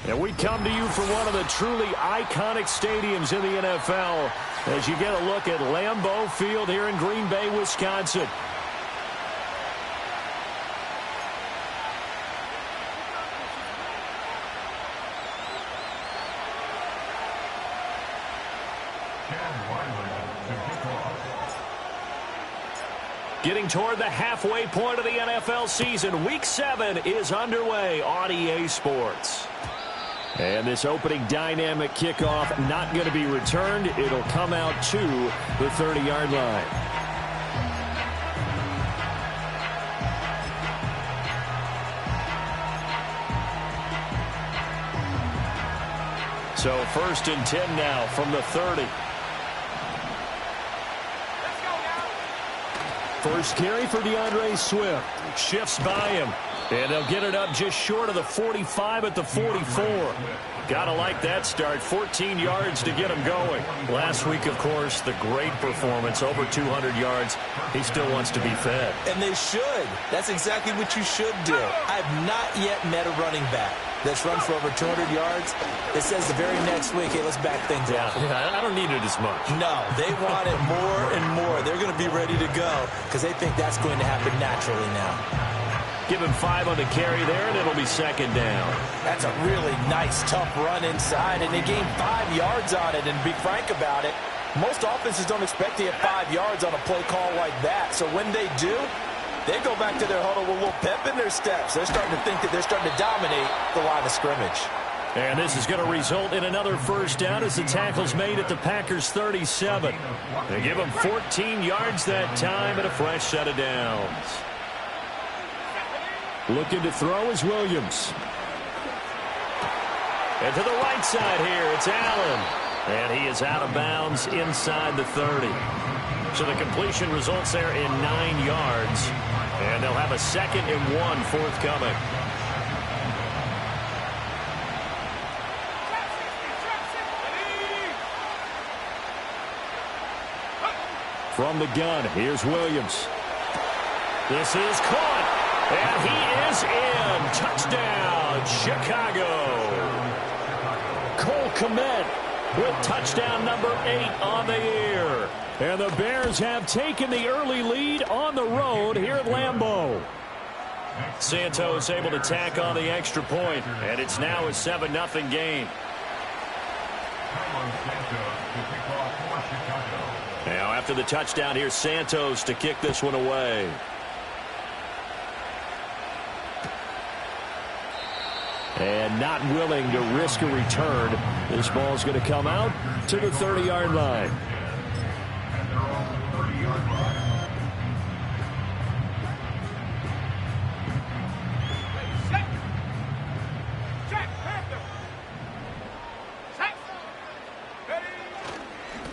And we come to you from one of the truly iconic stadiums in the NFL as you get a look at Lambeau Field here in Green Bay, Wisconsin. Getting toward the halfway point of the NFL season, Week 7 is underway on EA Sports. And this opening dynamic kickoff not going to be returned. It'll come out to the 30-yard line. So 1st and 10 now from the 30. First carry for DeAndre Swift. Shifts by him. And they'll get it up just short of the 45 at the 44. Gotta like that start. 14 yards to get him going. Last week, of course, the great performance. Over 200 yards. He still wants to be fed. And they should. That's exactly what you should do. I've not yet met a running back that's run for over 200 yards. It says the very next week, hey, let's back things up. Yeah, I don't need it as much. No, they want it more and more. They're going to be ready to go because they think that's going to happen naturally now. Give him 5 on the carry there, and it'll be 2nd down. That's a really nice, tough run inside, and they gained 5 yards on it. And be frank about it, most offenses don't expect to get 5 yards on a play call like that. So when they do, they go back to their huddle with a little pep in their steps. They're starting to think that they're starting to dominate the line of scrimmage. And this is going to result in another 1st down as the tackle's made at the Packers' 37. They give them 14 yards that time and a fresh set of downs. Looking to throw is Williams. And to the right side here, it's Allen. And he is out of bounds inside the 30. So the completion results there in 9 yards. And they'll have a 2nd and 1 forthcoming. From the gun, here's Williams. This is caught. And he is in. Touchdown, Chicago. Cole Kmet with touchdown number 8 on the year. And the Bears have taken the early lead on the road here at Lambeau. Santos able to tack on the extra point, and it's now a 7-0 game. Now after the touchdown, here's Santos to kick this one away. And not willing to risk a return. This ball's going to come out to the 30-yard line.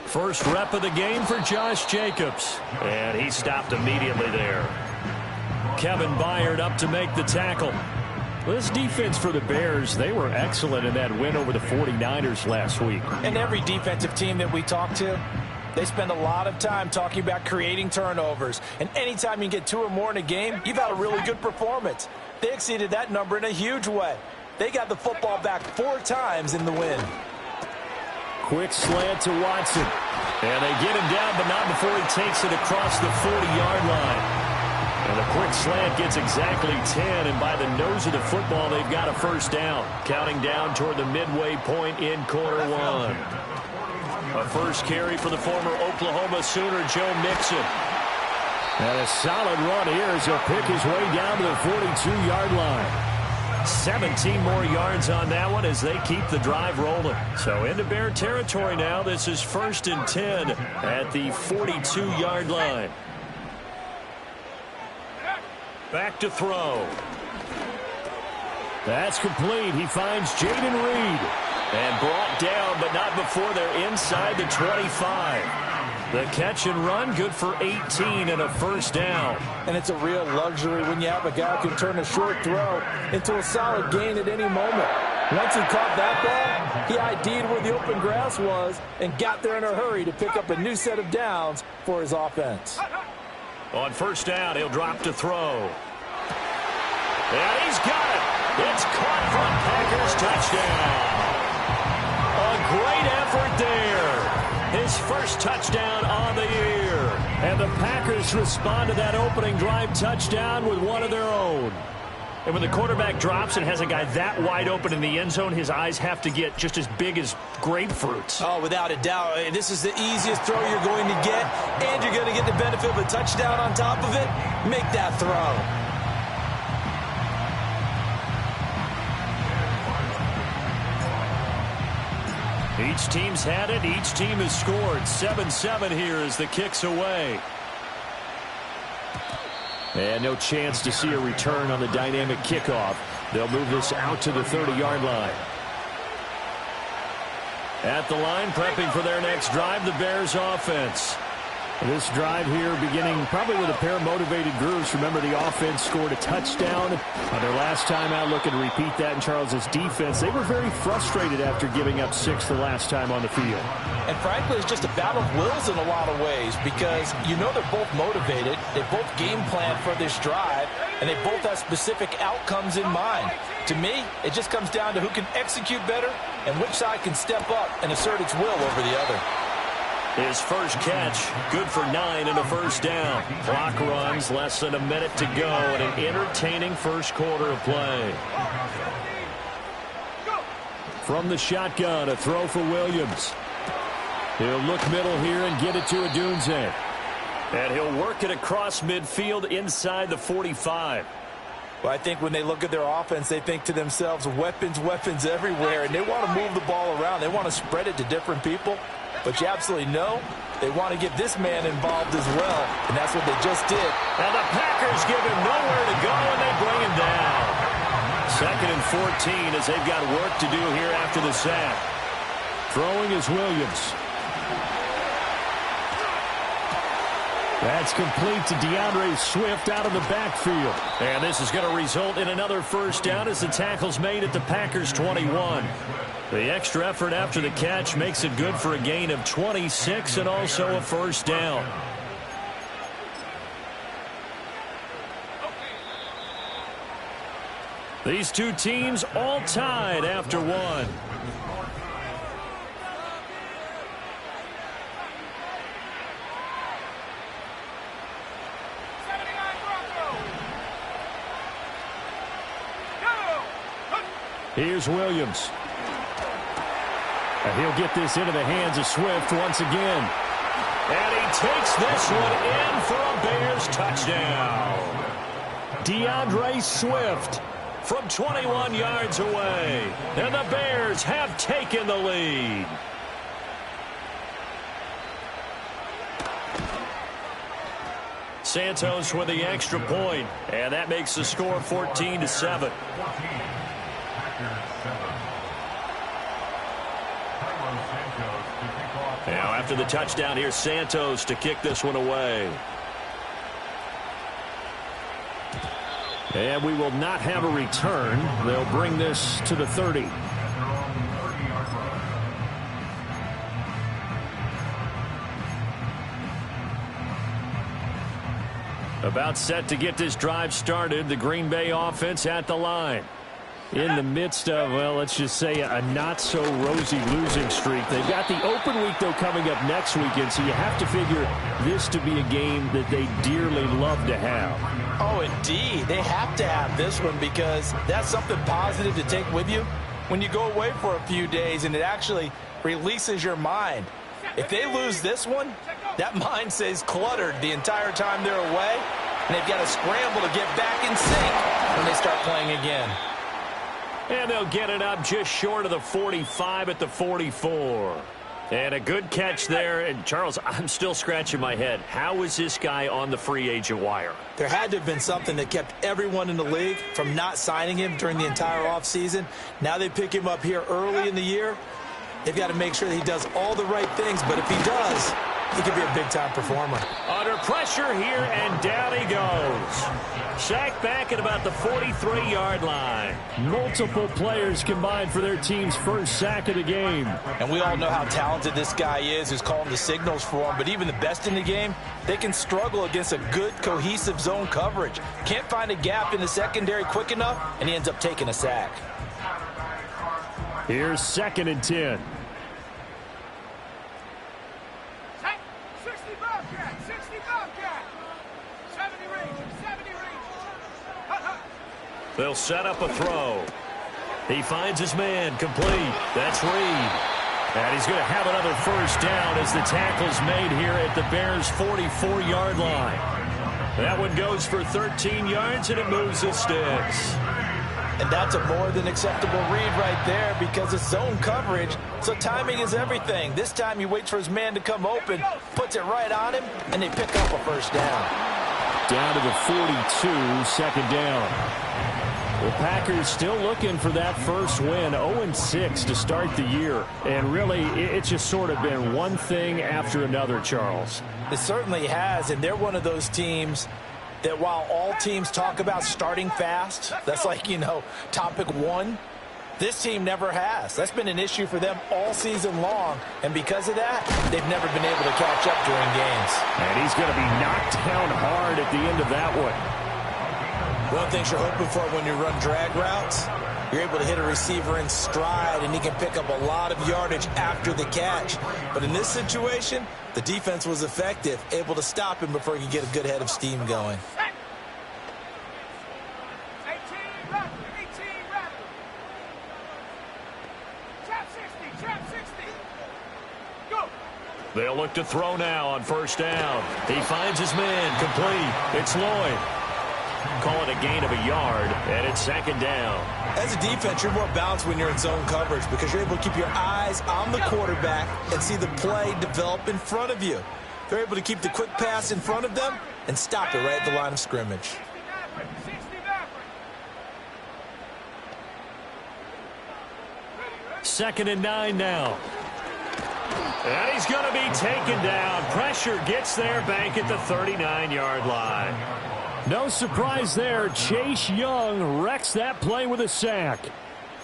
First rep of the game for Josh Jacobs. And he stopped immediately there. Kevin Byard up to make the tackle. This defense for the Bears, they were excellent in that win over the 49ers last week. And every defensive team that we talk to, they spend a lot of time talking about creating turnovers. And anytime you get 2 or more in a game, you've had a really good performance. They exceeded that number in a huge way. They got the football back 4 times in the win. Quick slant to Watson. And they get him down, but not before he takes it across the 40-yard line. And a quick slant gets exactly 10, and by the nose of the football, they've got a 1st down. Counting down toward the midway point in quarter 1. A first carry for the former Oklahoma Sooner, Joe Mixon. And a solid run here as he'll pick his way down to the 42-yard line. 17 more yards on that one as they keep the drive rolling. So into Bear territory now. This is 1st and 10 at the 42-yard line. Back to throw. That's complete. He finds Jaden Reed. And brought down, but not before they're inside the 25. The catch and run, good for 18 and a 1st down. And it's a real luxury when you have a guy who can turn a short throw into a solid gain at any moment. Once he caught that ball, he ID'd where the open grass was and got there in a hurry to pick up a new set of downs for his offense. On 1st down, he'll drop to throw. And he's got it. It's caught for a Packers touchdown. A great effort there. His first touchdown on the year. And the Packers respond to that opening drive touchdown with one of their own. And when the quarterback drops and has a guy that wide open in the end zone, his eyes have to get just as big as grapefruits. Oh, without a doubt. This is the easiest throw you're going to get, and you're going to get the benefit of a touchdown on top of it. Make that throw. Each team's had it. Each team has scored. 7-7 here as the kick's away. And no chance to see a return on the dynamic kickoff. They'll move this out to the 30-yard line. At the line, prepping for their next drive, the Bears offense. This drive here beginning probably with a pair of motivated grooves. Remember, the offense scored a touchdown on their last time out. Looking to repeat that in Charles's defense. They were very frustrated after giving up 6 the last time on the field. And frankly, it's just a battle of wills in a lot of ways because you know they're both motivated. They both game plan for this drive, and they both have specific outcomes in mind. To me, it just comes down to who can execute better and which side can step up and assert its will over the other. His first catch, good for 9 and a first down. Clock runs, less than a minute to go, and an entertaining first quarter of play. From the shotgun, a throw for Williams. He'll look middle here and get it to Odunze. And he'll work it across midfield inside the 45. Well, I think when they look at their offense, they think to themselves, weapons, weapons everywhere, and they want to move the ball around. They want to spread it to different people. But you absolutely know they want to get this man involved as well, and that's what they just did. And the Packers give him nowhere to go, and they bring him down. 2nd and 14 as they've got work to do here after the sack. Throwing is Williams. That's complete to DeAndre Swift out of the backfield. And this is going to result in another first down as the tackle's made at the Packers' 21. The extra effort after the catch makes it good for a gain of 26 and also a first down. These two teams all tied after one. Here's Williams. And he'll get this into the hands of Swift once again. And he takes this one in for a Bears touchdown. DeAndre Swift from 21 yards away. And the Bears have taken the lead. Santos with the extra point. And that makes the score 14-7. Now after the touchdown, here's Santos to kick this one away. And we will not have a return. They'll bring this to the 30. About set to get this drive started. The Green Bay offense at the line. In the midst of, well, let's just say a not-so-rosy losing streak. They've got the open week, though, coming up next weekend, so you have to figure this to be a game that they dearly love to have. Oh, indeed. They have to have this one because that's something positive to take with you when you go away for a few days, and it actually releases your mind. If they lose this one, that mind stays cluttered the entire time they're away, and they've got to scramble to get back in sync when they start playing again. And they'll get it up just short of the 45 at the 44. And a good catch there. And, Charles, I'm still scratching my head. How is this guy on the free agent wire? There had to have been something that kept everyone in the league from not signing him during the entire offseason. Now they pick him up here early in the year. They've got to make sure that he does all the right things. But if he does, he could be a big-time performer. Under pressure here, and down he goes. Sacked back at about the 43-yard line. Multiple players combined for their team's first sack of the game. And we all know how talented this guy is who's calling the signals for him. But even the best in the game, they can struggle against a good, cohesive zone coverage. Can't find a gap in the secondary quick enough, and he ends up taking a sack. Here's 2nd and 10. They'll set up a throw. He finds his man, complete. That's Reed. And he's going to have another first down as the tackle's made here at the Bears' 44-yard line. That one goes for 13 yards, and it moves the sticks. And that's a more than acceptable read right there because it's zone coverage, so timing is everything. This time he waits for his man to come open, puts it right on him, and they pick up a first down. Down to the 42, second down. The Packers still looking for that first win, 0-6 to start the year. And really, it's just sort of been one thing after another, Charles. It certainly has, and they're one of those teams that while all teams talk about starting fast, that's like, topic one, this team never has. That's been an issue for them all season long, and because of that, they've never been able to catch up during games. And he's going to be knocked down hard at the end of that one. One of the things you're hoping for when you run drag routes, you're able to hit a receiver in stride, and he can pick up a lot of yardage after the catch. But in this situation, the defense was effective, able to stop him before he could get a good head of steam going. They'll look to throw now on first down. He finds his man, complete. It's Lloyd. Call it a gain of a yard, and it's second down. As a defense, you're more balanced when you're in zone coverage because you're able to keep your eyes on the quarterback and see the play develop in front of you. They're able to keep the quick pass in front of them and stop it right at the line of scrimmage. Second and 9 now. And he's going to be taken down. Pressure gets there back at the 39-yard line. No surprise there. Chase Young wrecks that play with a sack.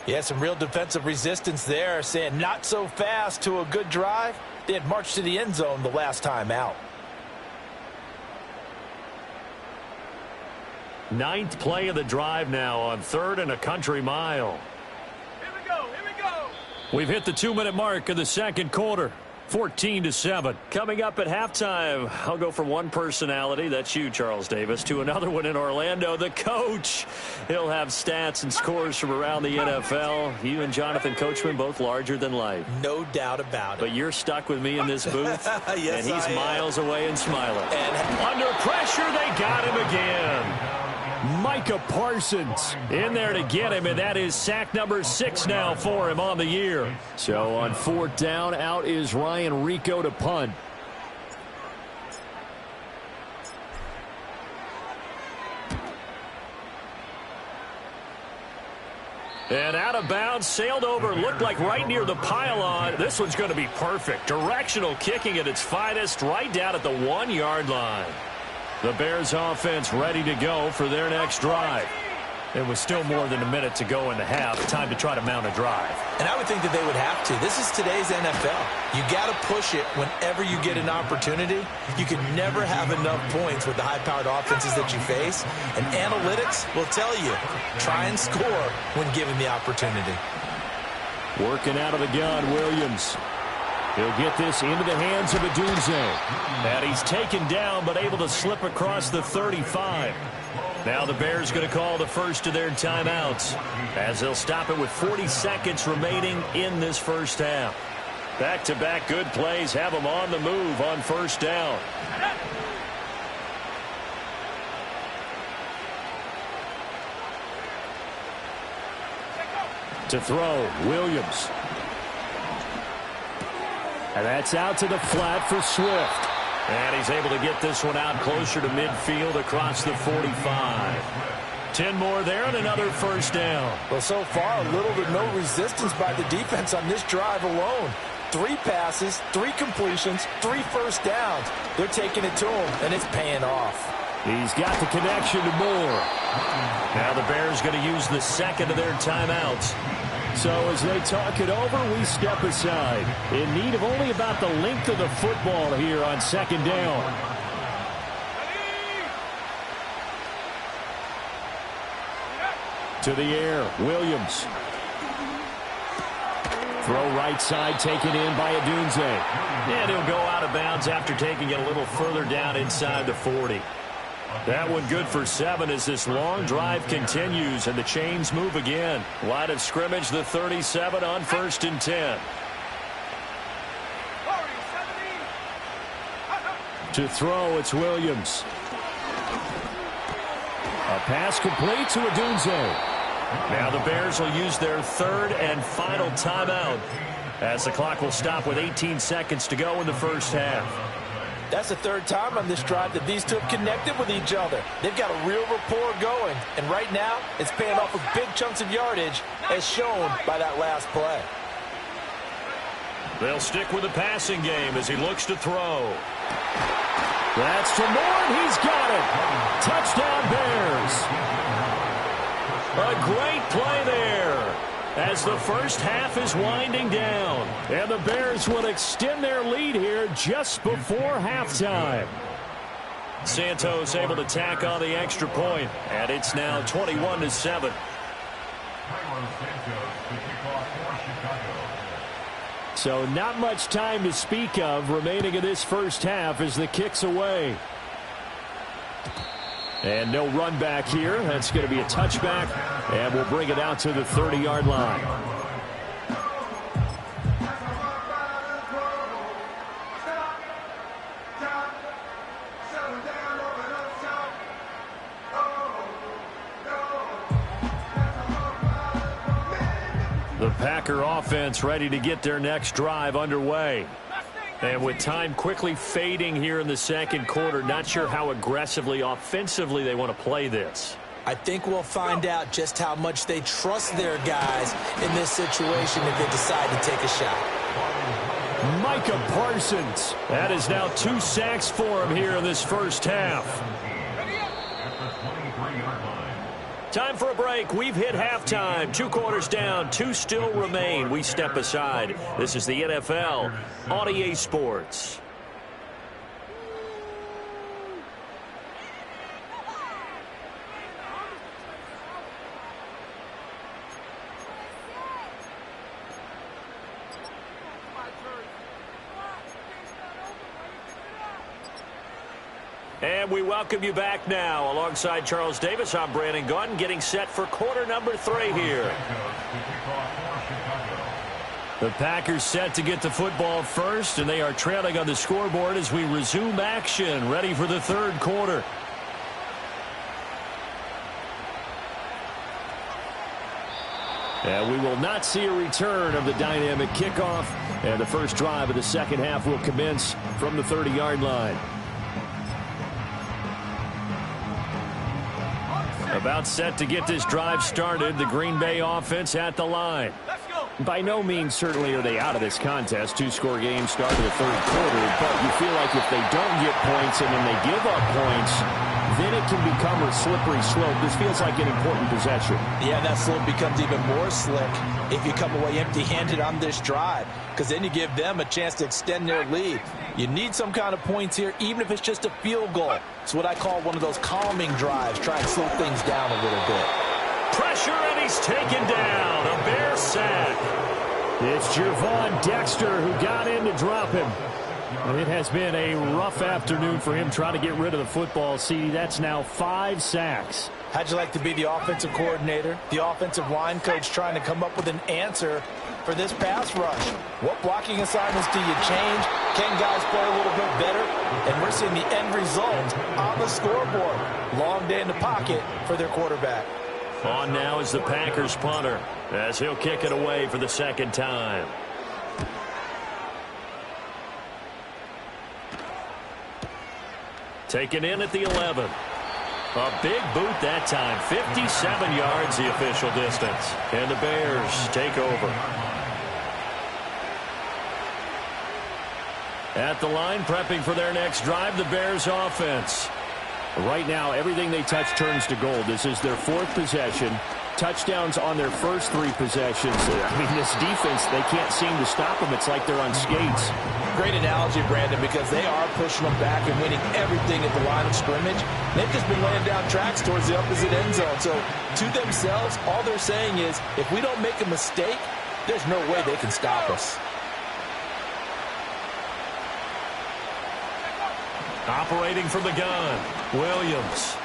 Yeah, some real defensive resistance there, saying not so fast to a good drive. They had marched to the end zone the last time out. 9th play of the drive now on 3rd and a country mile. Here we go. We've hit the 2-minute mark of the second quarter. 14-7. Coming up at halftime, I'll go from one personality, that's you, Charles Davis, to another one in Orlando, the coach. He'll have stats and scores from around the NFL. You and Jonathan Coachman both larger than life. No doubt about it. But you're stuck with me in this booth, yes, and he's miles away and smiling. And under pressure, they got him again. Micah Parsons in there to get him, and that is sack number 6 now for him on the year. So on 4th down, out is Ryan Rico to punt. And out of bounds, sailed over, looked like right near the pylon. This one's going to be perfect. Directional kicking at its finest, right down at the 1-yard line. The Bears offense ready to go for their next drive. It was still more than a minute to go in the half. Time to try to mount a drive. And I would think that they would have to. This is today's NFL. You got to push it whenever you get an opportunity. You can never have enough points with the high-powered offenses that you face. And analytics will tell you, try and score when given the opportunity. Working out of the gun, Williams. He'll get this into the hands of Adunze. And he's taken down, but able to slip across the 35. Now the Bears going to call the first of their timeouts as they'll stop it with 40 seconds remaining in this first half. Back-to-back good plays have them on the move on first down. To throw, Williams. And that's out to the flat for Swift. And he's able to get this one out closer to midfield across the 45. 10 more there and another first down. Well, so far, little to no resistance by the defense on this drive alone. 3 passes, 3 completions, 3 first downs. They're taking it to him, and it's paying off. He's got the connection to Moore. Now the Bears going to use the second of their timeouts. So as they talk it over, we step aside. In need of only about the length of the football here on second down. To the air, Williams. Throw right side, taken in by Odunze. And he'll go out of bounds after taking it a little further down inside the 40. That one good for 7 as this long drive continues and the chains move again. Line of scrimmage, the 37 on 1st and 10. To throw, it's Williams. A pass complete to Odunze. Now the Bears will use their 3rd and final timeout as the clock will stop with 18 seconds to go in the first half. That's the 3rd time on this drive that these two have connected with each other. They've got a real rapport going, and right now it's paying off with big chunks of yardage as shown by that last play. They'll stick with the passing game as he looks to throw. That's to Moore, and he's got it. Touchdown Bears. A great play there as the first half is winding down. And the Bears will extend their lead here just before halftime. Santos able to tack on the extra point, and it's now 21-7. So not much time to speak of remaining in this first half as the kick's away. And no run back here. That's going to be a touchback, and we'll bring it out to the 30-yard line. The Packer offense ready to get their next drive underway. And with time quickly fading here in the second quarter, not sure how aggressively, offensively they want to play this. I think we'll find out just how much they trust their guys in this situation if they decide to take a shot. Micah Parsons. That is now 2 sacks for him here in this first half. Time for a break. We've hit halftime. 2 quarters down. 2 still remain. We step aside. This is the NFL on EA Sports. And we welcome you back now. Alongside Charles Davis, I'm Brandon Gunn, getting set for quarter number 3 here. The Packers set to get the football first, and they are trailing on the scoreboard as we resume action, ready for the 3rd quarter. And we will not see a return of the dynamic kickoff, and the first drive of the second half will commence from the 30-yard line. About set to get this drive started, the Green Bay offense at the line. By no means certainly are they out of this contest. 2-score game start of the 3rd quarter, but you feel like if they don't get points and then they give up points, then it can become a slippery slope. This feels like an important possession. Yeah, that slope becomes even more slick if you come away empty-handed on this drive, because then you give them a chance to extend their lead. You need some kind of points here, even if it's just a field goal. It's what I call one of those calming drives. Try and slow things down a little bit. Pressure, and he's taken down. A Bear sack. It's Gervon Dexter who got in to drop him. And it has been a rough afternoon for him trying to get rid of the football. See, that's now 5 sacks. How'd you like to be the offensive coordinator, the offensive line coach trying to come up with an answer for this pass rush? What blocking assignments do you change? Can guys play a little bit better? And we're seeing the end result on the scoreboard. Long day in the pocket for their quarterback. On now is the Packers punter as he'll kick it away for the 2nd time. Taken in at the 11. A big boot that time. 57 yards the official distance. And the Bears take over. At the line, prepping for their next drive, the Bears offense. Right now, everything they touch turns to gold. This is their 4th possession. Touchdowns on their first 3 possessions. I mean, this defense, they can't seem to stop them. It's like they're on skates. Great analogy, Brandon, because they are pushing them back and winning everything at the line of scrimmage. They've just been laying down tracks towards the opposite end zone. So, to themselves, all they're saying is, if we don't make a mistake, there's no way they can stop us. Operating from the gun, Williams.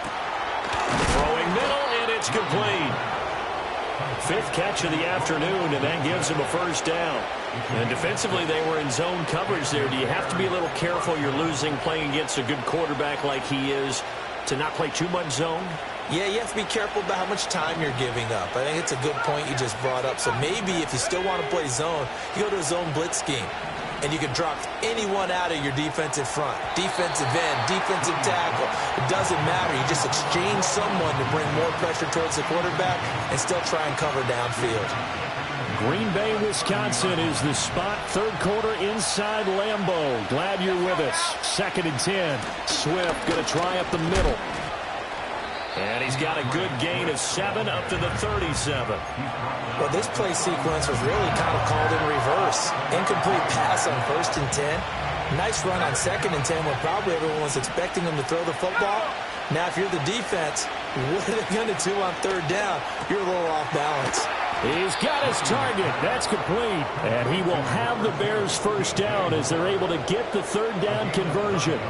Throwing middle, and it's complete. 5th catch of the afternoon, and that gives him a first down. And defensively, they were in zone coverage there. Do you have to be a little careful? You're losing playing against a good quarterback like he is to not play too much zone? Yeah, you have to be careful about how much time you're giving up. I think it's a good point you just brought up. So maybe if you still want to play zone, you go to a zone blitz scheme. And you can drop anyone out of your defensive front. Defensive end, defensive tackle. It doesn't matter. You just exchange someone to bring more pressure towards the quarterback and still try and cover downfield. Green Bay, Wisconsin is the spot. 3rd quarter inside Lambeau. Glad you're with us. 2nd and 10. Swift going to try up the middle. And he's got a good gain of 7 up to the 37. Well, this play sequence was really kind of called in reverse. Incomplete pass on 1st and 10. Nice run on 2nd and 10 when probably everyone was expecting him to throw the football. Now, if you're the defense, what are they going to do on 3rd down? You're a little off balance. He's got his target. That's complete. And he will have the Bears' first down as they're able to get the 3rd down conversion.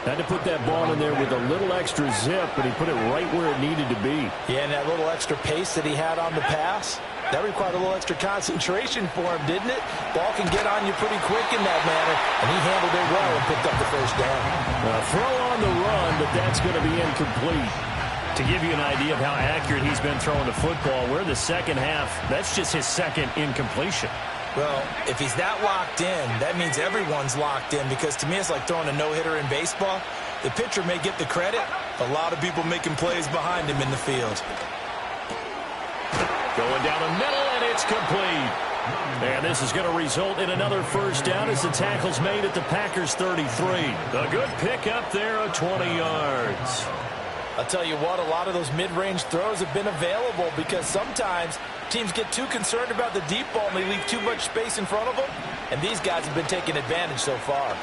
Had to put that ball in there with a little extra zip, but he put it right where it needed to be. Yeah, and that little extra pace that he had on the pass, that required a little extra concentration for him, didn't it? Ball can get on you pretty quick in that manner, and he handled it well and picked up the first down. Throw on the run, but that's going to be incomplete. To give you an idea of how accurate he's been throwing the football, we're the second half. That's just his 2nd incompletion. Well, if he's that locked in, that means everyone's locked in, because to me it's like throwing a no-hitter in baseball. The pitcher may get the credit, a lot of people making plays behind him in the field. Going down the middle, and it's complete. And this is going to result in another first down as the tackle's made at the Packers' 33. A good pickup there of 20 yards. I'll tell you what, a lot of those mid-range throws have been available because sometimes teams get too concerned about the deep ball and they leave too much space in front of them. And these guys have been taking advantage so far.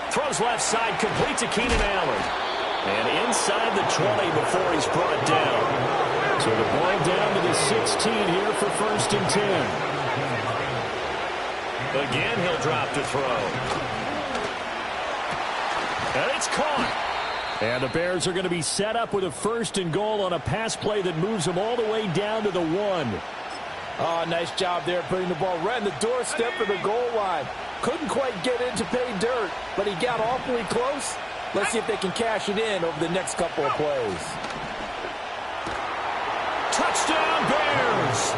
Throws left side, complete to Keenan Allen. And inside the 20 before he's brought down. So the ball down to the 16 here for 1st and 10. Again, he'll drop to throw. And it's caught. And the Bears are going to be set up with a 1st and goal on a pass play that moves them all the way down to the 1. Oh, nice job there putting the ball right in the doorstep of the goal line. Couldn't quite get in to pay dirt, but he got awfully close. Let's see if they can cash it in over the next couple of plays. Touchdown, Bears!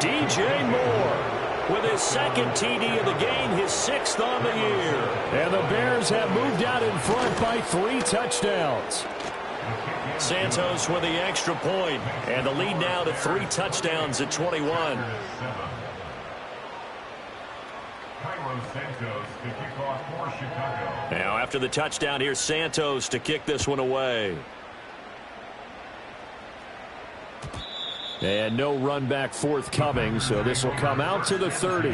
DJ Moore with his 2nd TD of the game, his 6th on the year. And the Bears have moved out in front by 3 touchdowns. Santos with the extra point, and the lead now to 3 touchdowns at 21. Now after the touchdown, here's Santos to kick this one away. And no run back forthcoming, so this will come out to the 30.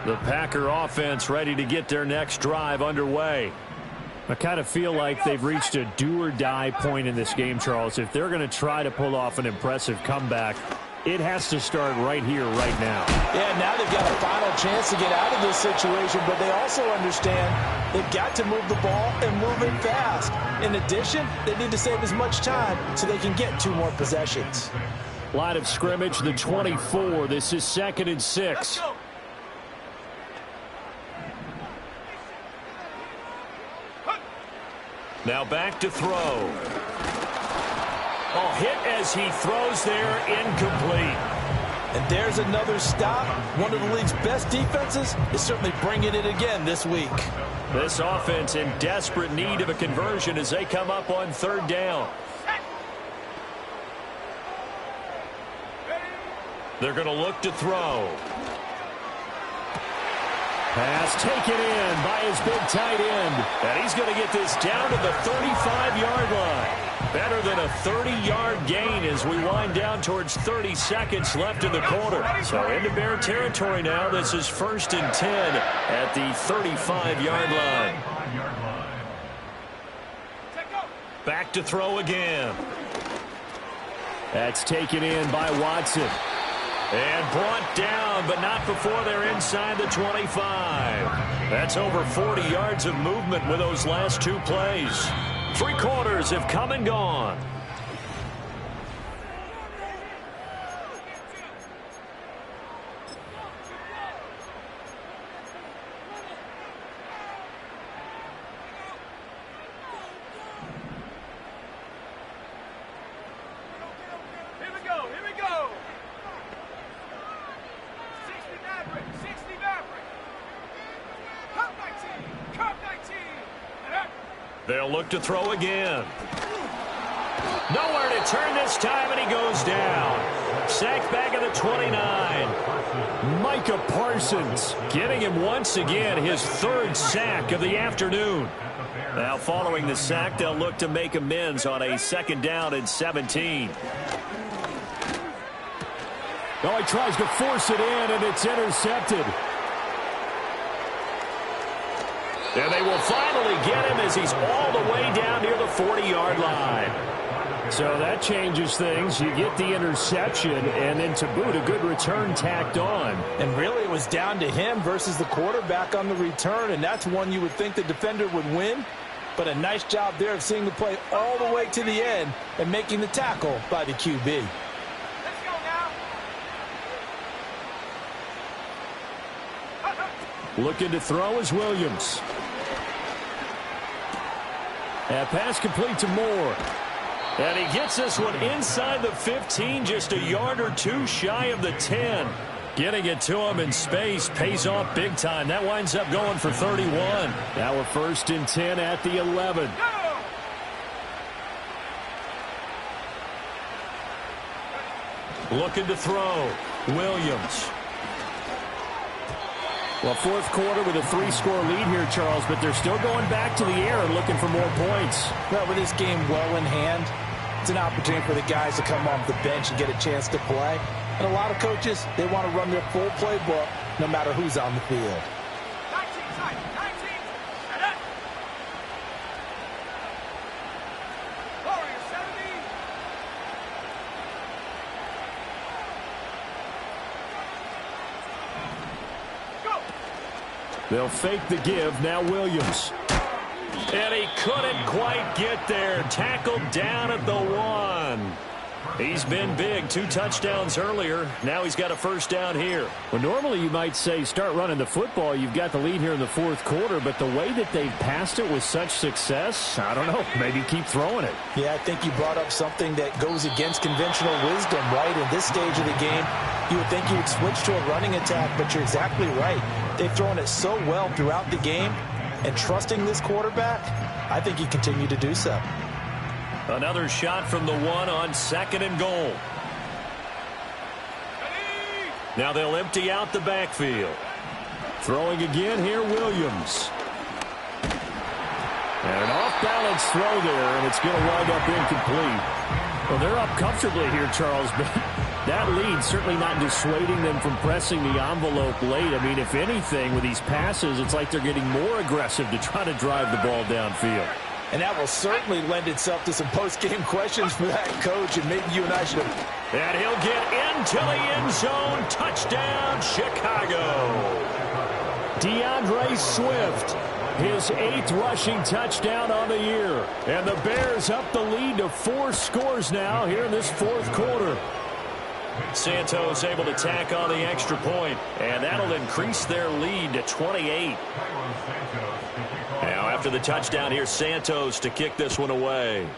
The Packer offense ready to get their next drive underway. I kind of feel like they've reached a do-or-die point in this game, Charles. If they're going to try to pull off an impressive comeback, it has to start right here, right now. Yeah, now they've got a final chance to get out of this situation, but they also understand they've got to move the ball and move it fast. In addition, they need to save as much time so they can get 2 more possessions. Line of scrimmage, the 24. This is 2nd and 6. Now back to throw. Oh, hit as he throws there, incomplete. And there's another stop. One of the league's best defenses is certainly bringing it again this week. This offense in desperate need of a conversion as they come up on 3rd down. They're going to look to throw. Pass taken in by his big tight end. And he's going to get this down to the 35-yard line. Better than a 30-yard gain as we wind down towards 30 seconds left in the quarter. So into Bear territory now. This is 1st and 10 at the 35-yard line. Back to throw again. That's taken in by Watson. And brought down, but not before they're inside the 25. That's over 40 yards of movement with those last 2 plays. 3 quarters have come and gone. They'll look to throw again. Nowhere to turn this time, and he goes down. Sacked back at the 29. Micah Parsons getting him once again, his 3rd sack of the afternoon. Now following the sack, they'll look to make amends on a 2nd down and 17. Oh, he tries to force it in, and it's intercepted. And they will finally get him as he's all the way down near the 40-yard line. So that changes things. You get the interception, and then to boot, a good return tacked on. And really, it was down to him versus the quarterback on the return, and that's one you would think the defender would win. But a nice job there of seeing the play all the way to the end and making the tackle by the QB. Let's go now. Looking to throw is Williams. That pass complete to Moore. And he gets this one inside the 15, just a yard or 2 shy of the 10. Getting it to him in space pays off big time. That winds up going for 31. Now we're 1st and 10 at the 11. Looking to throw. Williams. Well, 4th quarter with a 3-score lead here, Charles, but they're still going back to the air and looking for more points. Well, with this game well in hand, it's an opportunity for the guys to come off the bench and get a chance to play. And a lot of coaches, they want to run their full playbook no matter who's on the field. 19 side, 19. And up. Warriors 70. They'll fake the give. Now Williams. And he couldn't quite get there. Tackled down at the 1. He's been big. 2 touchdowns earlier. Now he's got a 1st down here. Well, normally you might say start running the football. You've got the lead here in the 4th quarter, but the way that they've passed it with such success, I don't know. Maybe keep throwing it. Yeah, I think you brought up something that goes against conventional wisdom, right? In this stage of the game, you would think you would switch to a running attack, but you're exactly right. They've thrown it so well throughout the game, and trusting this quarterback, I think you continue to do so. Another shot from the 1 on 2nd and goal. Now they'll empty out the backfield. Throwing again here, Williams. And an off-balance throw there, and it's going to wind up incomplete. Well, they're up comfortably here, Charles, but that lead certainly not dissuading them from pressing the envelope late. I mean, if anything, with these passes, it's like they're getting more aggressive to try to drive the ball downfield. And that will certainly lend itself to some post-game questions for that coach, and maybe you and I should have. And he'll get into the end zone. Touchdown, Chicago. DeAndre Swift, his 8th rushing touchdown on the year. And the Bears up the lead to 4 scores now here in this 4th quarter. Santos able to tack on the extra point, and that'll increase their lead to 28. Now after the touchdown, here's Santos to kick this one away.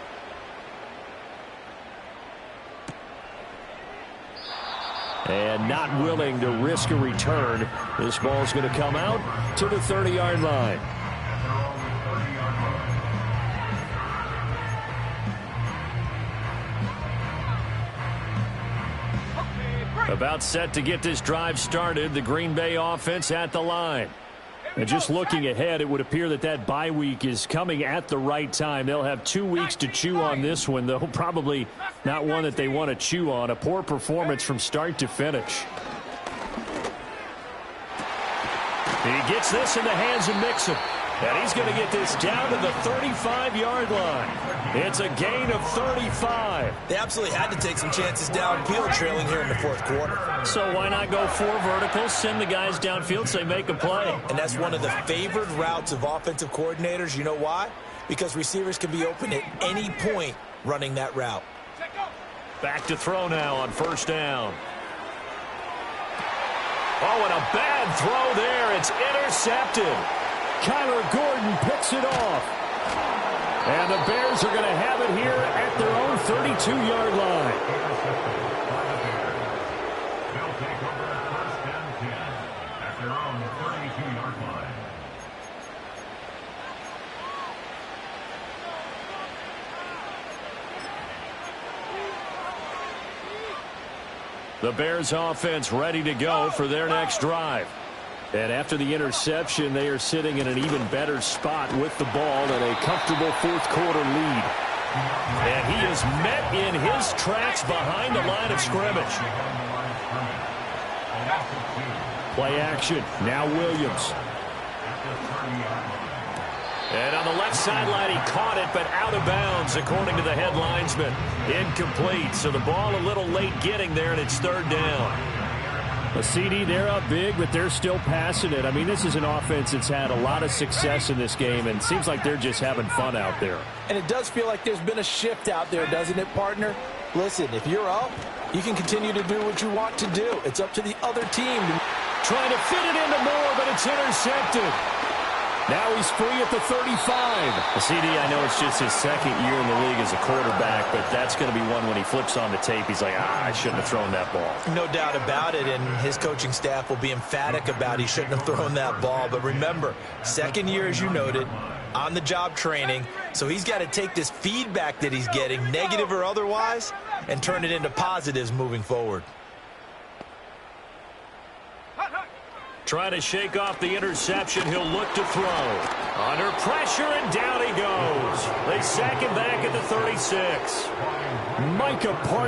And not willing to risk a return. This ball's going to come out to the 30-yard line. Okay, About set to get this drive started, the Green Bay offense at the line. And just looking ahead, it would appear that that bye week is coming at the right time. They'll have 2 weeks to chew on this one, though probably not one that they want to chew on. A poor performance from start to finish. He gets this in the hands of Mixon. And he's going to get this down to the 35-yard line. It's a gain of 35. They absolutely had to take some chances downfield trailing here in the fourth quarter. So why not go 4 verticals, send the guys downfield, say make a play. And that's one of the favored routes of offensive coordinators. You know why? Because receivers can be open at any point running that route. Back to throw now on first down. Oh, and a bad throw there. It's intercepted. Kyler Gordon picks it off. And the Bears are going to have it here at their own 32-yard line. They'll take over first and 10 at their own 32-yard line. The Bears offense ready to go for their next drive. And after the interception, they are sitting in an even better spot with the ball and a comfortable fourth-quarter lead. And he is met in his tracks behind the line of scrimmage. Play action. Now Williams. And on the left sideline, he caught it, but out of bounds, according to the head linesman. Incomplete. So the ball a little late getting there, and it's third down. A CD, they're up big, but they're still passing it. I mean, this is an offense that's had a lot of success in this game, and it seems like they're just having fun out there. And it does feel like there's been a shift out there, doesn't it, partner? Listen, if you're up, you can continue to do what you want to do. It's up to the other team. Trying to fit it into Moore, but it's intercepted. Now he's free at the 35. CD, I know it's just his second year in the league as a quarterback, but that's going to be one when he flips on the tape. He's like, I shouldn't have thrown that ball. No doubt about it, and his coaching staff will be emphatic about he shouldn't have thrown that ball. But remember, second year, as you noted, on-the-job training, so he's got to take this feedback that he's getting, negative or otherwise, and turn it into positives moving forward. Trying to shake off the interception. He'll look to throw. Under pressure, and down he goes. They sack him back at the 36. Micah Parsons.